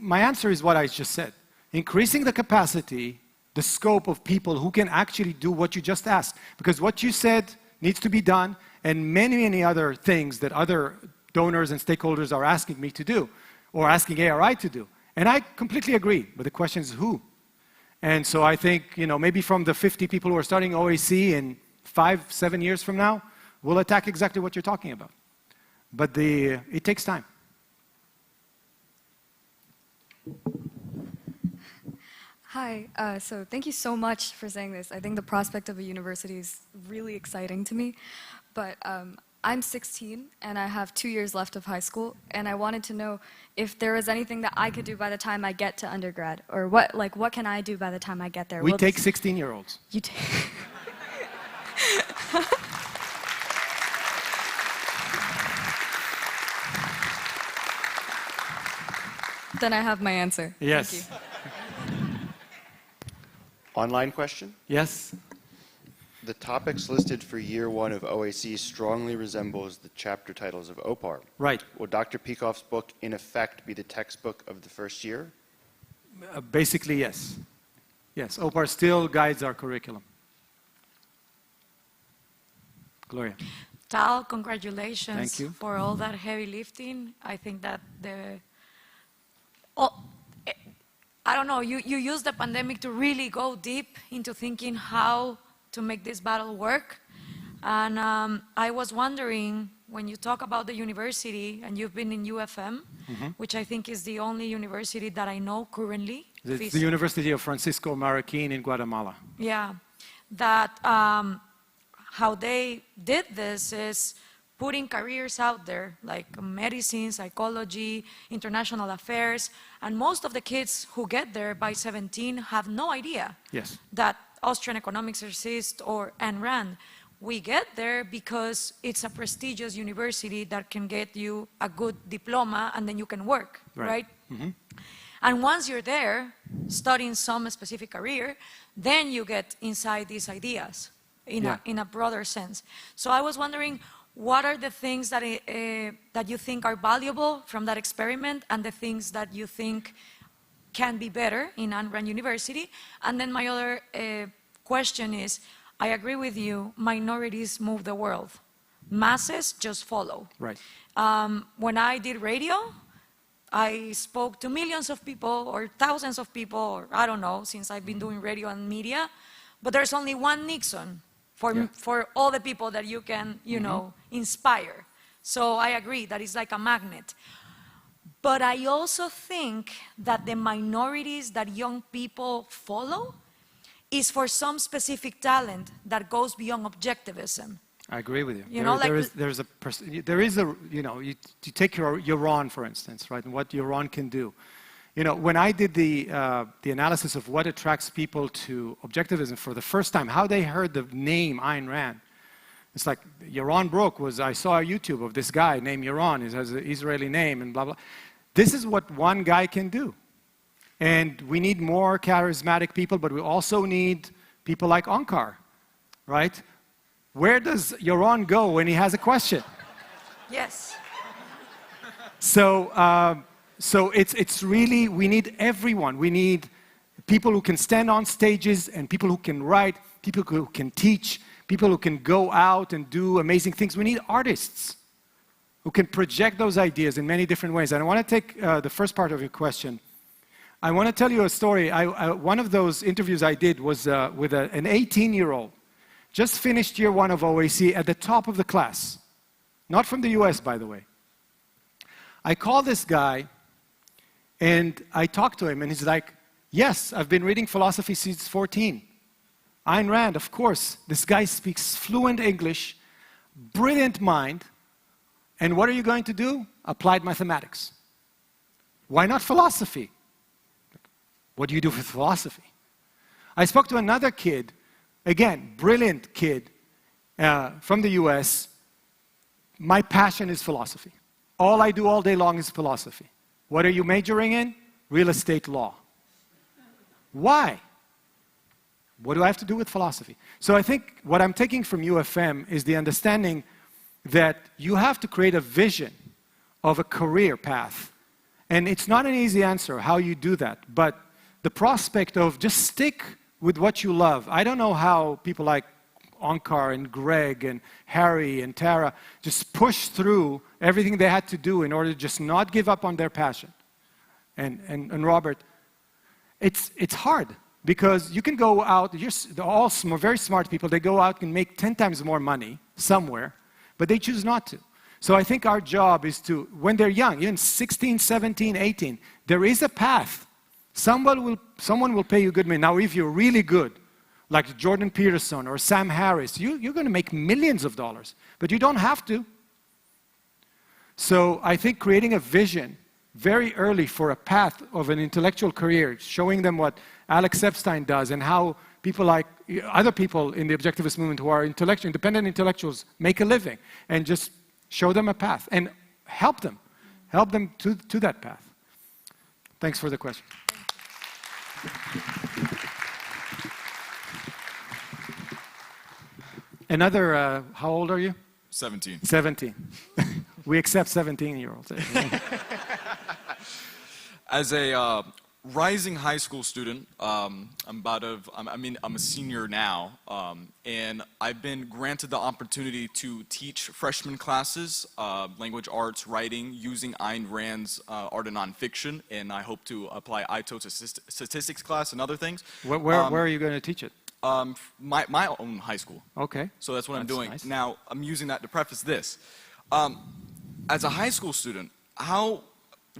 my answer is what I just said. Increasing the capacity, the scope of people who can actually do what you just asked. Because what you said needs to be done, and many, many other things that other donors and stakeholders are asking me to do, or asking ARI to do. And I completely agree, but the question is who? And so I think, you know, maybe from the 50 people who are starting OAC in 5-7 years from now, we'll attack exactly what you're talking about. But it takes time. Hi, so thank you so much for saying this. I think the prospect of a university is really exciting to me. But I'm 16 and I have 2 years left of high school, and I wanted to know if there is anything that I could do by the time I get to undergrad, or what can I do by the time I get there? We take 16-year-olds. You take. Then I have my answer. Yes. Thank you. Online question? Yes. The topics listed for year one of OAC strongly resembles the chapter titles of OPAR. Right. Will Dr. Peikoff's book, in effect, be the textbook of the first year? Basically, yes. Yes, OPAR still guides our curriculum. Gloria. Tal, congratulations Thank you. for all that heavy lifting. I think that I don't know, you used the pandemic to really go deep into thinking how to make this battle work. And I was wondering, when you talk about the university, and you've been in UFM, which I think is the only university that I know currently. It's the University of Francisco Marroquín in Guatemala. Yeah, that how they did this is putting careers out there, like medicine, psychology, international affairs, and most of the kids who get there by 17 have no idea that Austrian economics exists or Ayn Rand. We get there because it's a prestigious university that can get you a good diploma and then you can work, right? And once you're there, studying some specific career, then you get inside these ideas in a broader sense. So I was wondering, what are the things that, that you think are valuable from that experiment, and the things that you think can be better in Ayn Rand University? And then my other question is, I agree with you, minorities move the world. Masses just follow. Right. When I did radio, I spoke to millions of people or thousands of people, or I don't know, since I've been doing radio and media, but there's only one Nixon for all the people that you can, you know, inspire. So I agree that it's like a magnet. But I also think that the minorities that young people follow is for some specific talent that goes beyond objectivism. I agree with you. You know, there is a, you know, you take your Iran, for instance, right, and what Iran can do. You know, when I did the analysis of what attracts people to objectivism for the first time, how they heard the name Ayn Rand, it's like Yaron Brook I saw a YouTube of this guy named Yaron, he has an Israeli name and blah, blah. This is what one guy can do. And we need more charismatic people, but we also need people like Onkar, right? Where does Yaron go when he has a question? Yes. So it's really, we need everyone. We need people who can stand on stages, and people who can write, people who can teach, people who can go out and do amazing things. We need artists who can project those ideas in many different ways. And I want to take the first part of your question. I want to tell you a story. One of those interviews I did was with an 18-year-old, just finished year one of OAC at the top of the class. Not from the US, by the way. I called this guy, and I talked to him, and he's like, yes, I've been reading philosophy since 14. Ayn Rand, of course. This guy speaks fluent English, brilliant mind, and what are you going to do? Applied mathematics. Why not philosophy? What do you do with philosophy? I spoke to another kid, again, brilliant kid from the US. My passion is philosophy. All I do all day long is philosophy. What are you majoring in? Real estate law. Why? What do I have to do with philosophy? So I think what I'm taking from UFM is the understanding that you have to create a vision of a career path. And it's not an easy answer how you do that, but the prospect of just stick with what you love. I don't know how people like Onkar and Greg and Harry and Tara just pushed through everything they had to do in order to just not give up on their passion. And Robert, it's hard because you can go out, they're all very smart people, they go out and make 10 times more money somewhere, but they choose not to. So I think our job is to, when they're young, even 16, 17, 18, there is a path. Someone will pay you good money. Now, if you're really good, like Jordan Peterson or Sam Harris, you're going to make millions of dollars, but you don't have to. So I think creating a vision very early for a path of an intellectual career, showing them what Alex Epstein does and how people like other people in the objectivist movement who are independent intellectuals make a living, and just show them a path and help them to that path. Thanks for the question. Another, how old are you? 17. 17. We accept 17-year-olds. As a rising high school student, I'm a senior now, and I've been granted the opportunity to teach freshman classes, language arts, writing, using Ayn Rand's art and nonfiction, and I hope to apply ITO to statistics class and other things. Where are you going to teach it? My own high school. Okay. So that's what I'm doing. Nice. Now, I'm using that to preface this. As a high school student,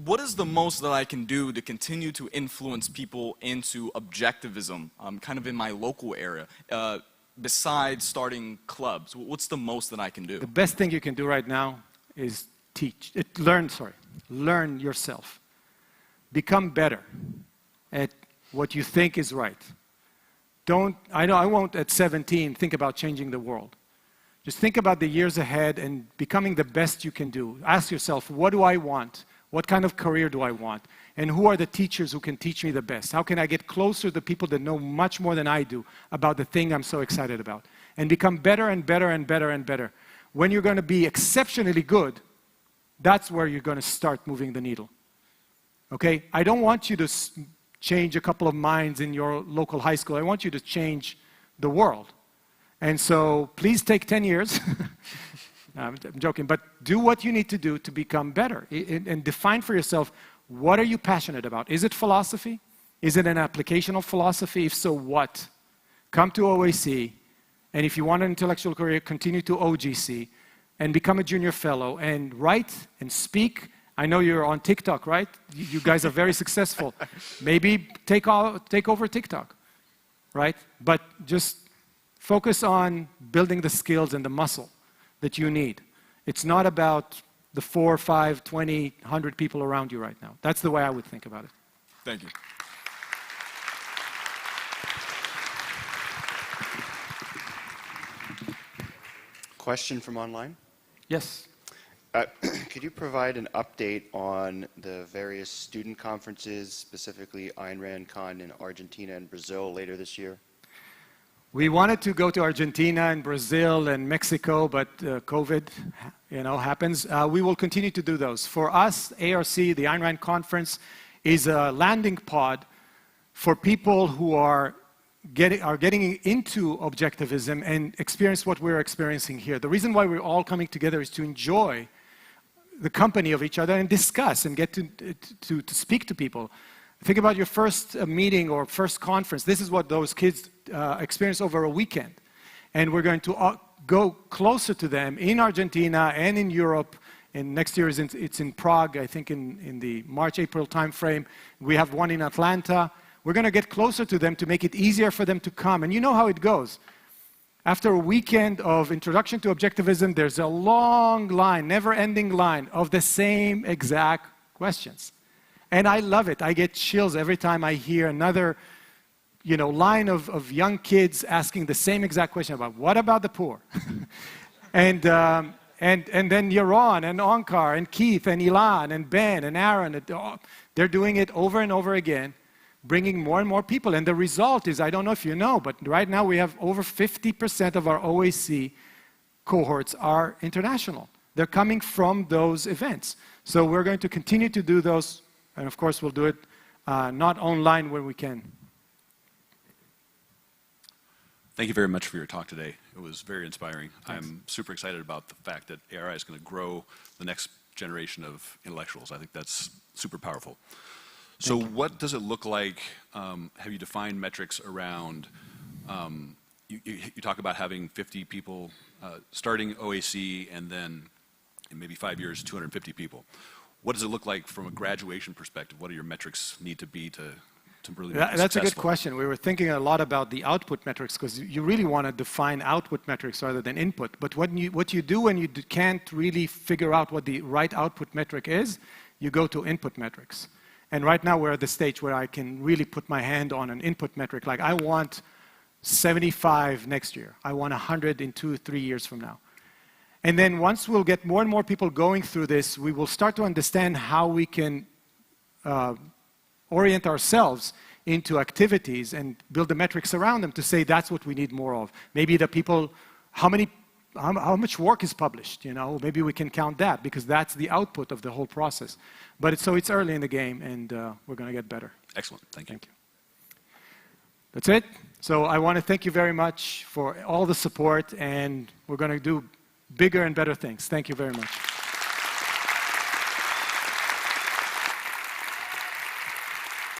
what is the most that I can do to continue to influence people into objectivism, kind of in my local area, besides starting clubs? What's the most that I can do? The best thing you can do right now is learn yourself. Become better at what you think is right. I won't at 17 think about changing the world. Just think about the years ahead and becoming the best you can do. Ask yourself, what do I want? What kind of career do I want? And who are the teachers who can teach me the best? How can I get closer to the people that know much more than I do about the thing I'm so excited about? And become better and better and better and better. When you're going to be exceptionally good, that's where you're going to start moving the needle. Okay? I don't want you to change a couple of minds in your local high school. I want you to change the world. And so please take 10 years. I'm joking, but do what you need to do to become better and define for yourself, what are you passionate about? Is it philosophy? Is it an application of philosophy? If so, what? Come to OAC, and if you want an intellectual career, continue to OGC and become a junior fellow and write and speak. I know you're on TikTok, right? You guys are very successful. Maybe take over TikTok, right? But just focus on building the skills and the muscle that you need. It's not about the 4, 5, 20, 100 people around you right now. That's the way I would think about it. Thank you. Question from online? Yes. Could you provide an update on the various student conferences, specifically Ayn Rand Con in Argentina and Brazil later this year? We wanted to go to Argentina and Brazil and Mexico, but COVID, happens. We will continue to do those. For us, ARC, the Ayn Rand Conference, is a landing pod for people who are getting into objectivism and experience what we're experiencing here. The reason why we're all coming together is to enjoy the company of each other and discuss and get to speak to people. Think about your first meeting or first conference. This is what those kids experience over a weekend. And we're going to go closer to them in Argentina and in Europe. And next year it's in Prague, I think in the March-April timeframe. We have one in Atlanta. We're going to get closer to them to make it easier for them to come. And you know how it goes. After a weekend of introduction to objectivism, there's a long line, never-ending line of the same exact questions. And I love it. I get chills every time I hear another, line of young kids asking the same exact question about, what about the poor? and then Yaron and Onkar and Keith and Ilan and Ben and Aaron, they're doing it over and over again, bringing more and more people. And the result is, I don't know if you know, but right now we have over 50% of our OAC cohorts are international. They're coming from those events. So we're going to continue to do those. And of course, we'll do it not online when we can. Thank you very much for your talk today. It was very inspiring. Thanks. I'm super excited about the fact that ARI is going to grow the next generation of intellectuals. I think that's super powerful. So what does it look like? Have you defined metrics around, you talk about having 50 people starting OAC and then in maybe 5 years, 250 people. What does it look like from a graduation perspective? What do your metrics need to be to really make it That's a good successful? question. We were thinking a lot about the output metrics because you really want to define output metrics rather than input. But what you do when you can't really figure out what the right output metric is, you go to input metrics. And right now we're at the stage where I can really put my hand on an input metric. Like I want 75 next year. I want 100 in 2-3 years from now. And then once we'll get more and more people going through this, we will start to understand how we can orient ourselves into activities and build the metrics around them to say that's what we need more of. Maybe the people, how much work is published, you know, maybe we can count that because that's the output of the whole process. But so it's early in the game and we're going to get better. Excellent, thank you. That's it. So I want to thank you very much for all the support and we're going to do bigger and better things. Thank you very much.